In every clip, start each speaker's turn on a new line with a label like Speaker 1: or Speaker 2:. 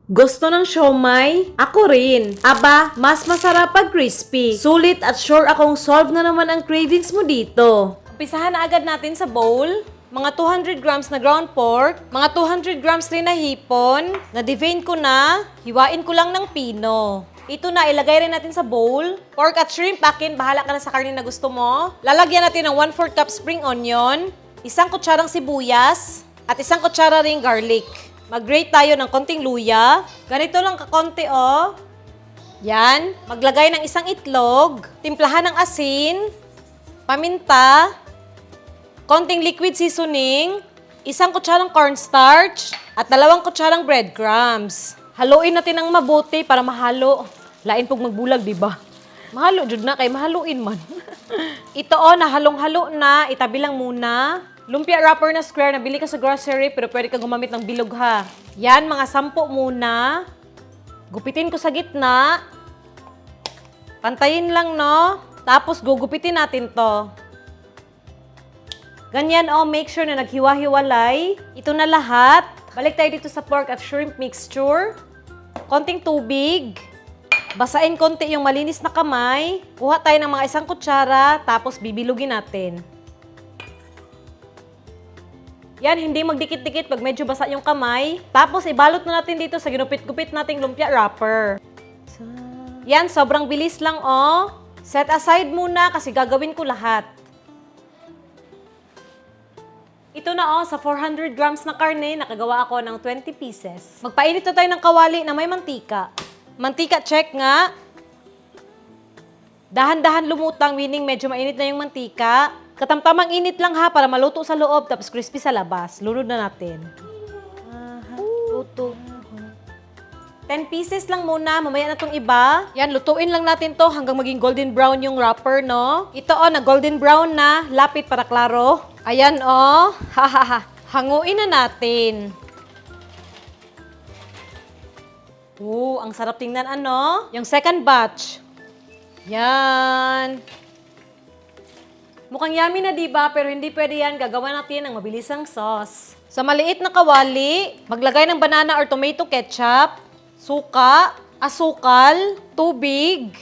Speaker 1: Gusto ng siomay? Ako rin. Aba, mas masarap pag crispy. Sulit at sure akong solve na naman ang cravings mo dito. Umpisahan na agad natin sa bowl. Mga 200 grams na ground pork, mga 200 grams rin na hipon, na devein ko na, hiwain ko lang ng pino. Ito na, ilagay rin natin sa bowl. Pork at shrimp, akin, bahala ka na sa karne na gusto mo. Lalagyan natin ng 1/4 cup spring onion, isang kutsarang sibuyas, at isang kutsara ring garlic. Mag-grate tayo ng konting luya. Ganito lang kakonti, oh. Yan. Maglagay ng isang itlog, timplahan ng asin, paminta, konting liquid seasoning, isang kutsarang cornstarch, at 2 kutsarang breadcrumbs. Haluin natin ng mabuti para mahalo. Lain pag magbulag, di ba? Mahalo, jud na, kay mahaluin man. Ito, oh, nahalong-halo na. Itabi lang muna. Lumpia wrapper na square, nabili ka sa grocery, pero pwede ka gumamit ng bilog, ha. Yan, mga 10 muna. Gupitin ko sa gitna. Pantayin lang, no? Tapos, gugupitin natin to. Ganyan, oh, make sure na naghiwa-hiwalay. Ito na lahat. Balik tayo dito sa pork at shrimp mixture. Konting tubig. Basain konti yung malinis na kamay. Kuha tayo ng mga 1 kutsara, tapos bibilugin natin. Yan, hindi magdikit-dikit pag medyo basa yung kamay. Tapos, ibalot na natin dito sa ginupit-gupit nating lumpia wrapper. Yan, sobrang bilis lang, oh. Set aside muna kasi gagawin ko lahat. Ito na, oh, sa 400 grams na karne, nakagawa ako ng 20 pieces. Magpainit na tayo ng kawali na may mantika. Mantika, check nga. Dahan-dahan lumutang, meaning medyo mainit na yung mantika. Katamtamang init lang, ha, para maluto sa loob, tapos crispy sa labas. Lunod na natin. Luto. 10 pieces lang muna, mamaya na itong iba. Yan, lutuin lang natin to hanggang maging golden brown yung wrapper, no? Ito, oh, na golden brown na, lapit para klaro. Ayan, oh. Hahaha. Hanguin na natin. Ang sarap tingnan, ano? Yung second batch. Yan. Mukhang yummy na, diba? Pero hindi pwede yan. Gagawa natin ng mabilisang sauce. Sa maliit na kawali, maglagay ng banana or tomato ketchup, suka, asukal, tubig,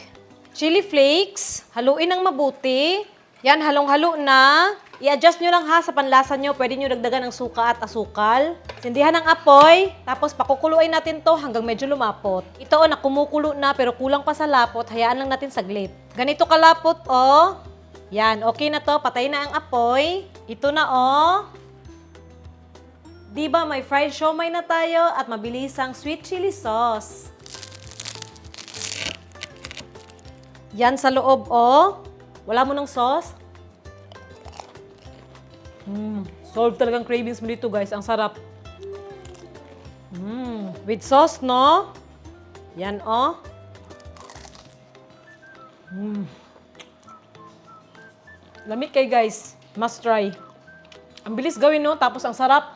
Speaker 1: chili flakes, haluin ng mabuti. Yan, halong-halo na. I-adjust nyo lang, ha, sa panlasa nyo. Pwede nyo dagdagan ng suka at asukal. Sindihan ng apoy, tapos pakukuluin natin to hanggang medyo lumapot. Ito, oh, nakumukulo na pero kulang pa sa lapot. Hayaan lang natin saglit. Ganito kalapot, oh. Yan, okay na to. Patay na ang apoy. Ito na, oh. Diba, may fried siomay na tayo at mabilisang sweet chili sauce. Yan sa loob, oh. Wala mo ng sauce? Solve talagang cravings mo dito, guys. Ang sarap. With sauce, no? Yan, oh. Lamig kay, guys. Must try. Ang bilis gawin, no? Tapos ang sarap.